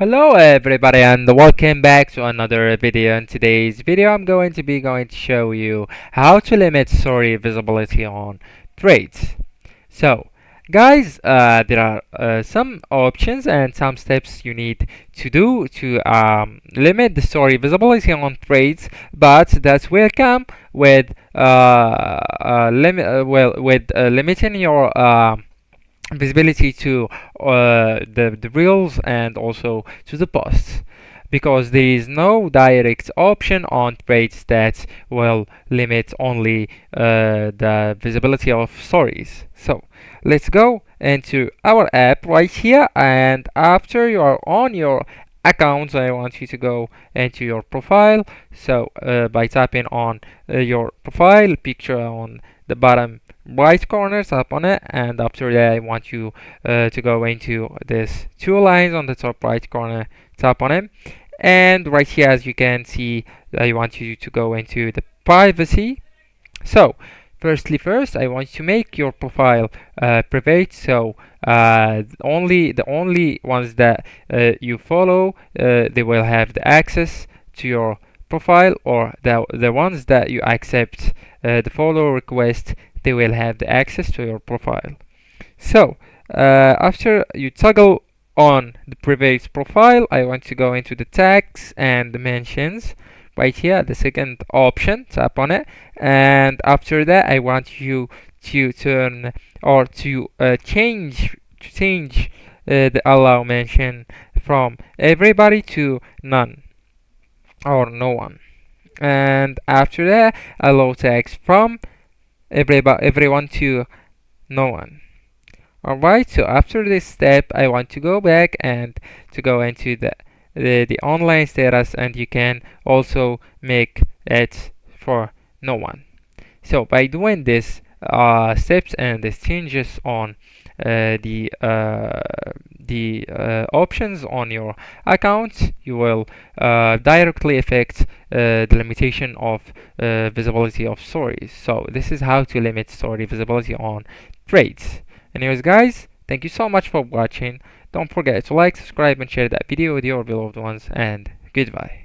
Hello everybody and welcome back to another video. In today's video I'm going to show you how to limit story visibility on threads. So guys, there are some options and some steps you need to do to limit the story visibility on threads, but that will come with limiting your visibility to the reels and also to the posts, because there is no direct option on threads that will limit only the visibility of stories. So let's go into our app right here, and after you are on your account I want you to go into your profile. So by tapping on your profile picture on the bottom right corner, tap on it, and after that I want you to go into this two lines on the top right corner, tap on it, and right here as you can see I want you to go into the privacy. So first I want to make your profile private, so the only ones that you follow they will have the access to your profile, or the ones that you accept the follow request, they will have the access to your profile. So after you toggle on the private profile, I want to go into the tags and the mentions right here, the second option, tap on it, and after that I want you to turn or to change the allow mention from everybody to none or no one, and after that allow tags from everyone to no one. Alright, so after this step I want to go back and to go into the online status, and you can also make it for no one. So by doing this steps and these changes on the options on your account, you will directly affect the limitation of visibility of stories. So this is how to limit story visibility on threads. Anyways guys, thank you so much for watching. Don't forget to like, subscribe, and share that video with your beloved ones, and goodbye.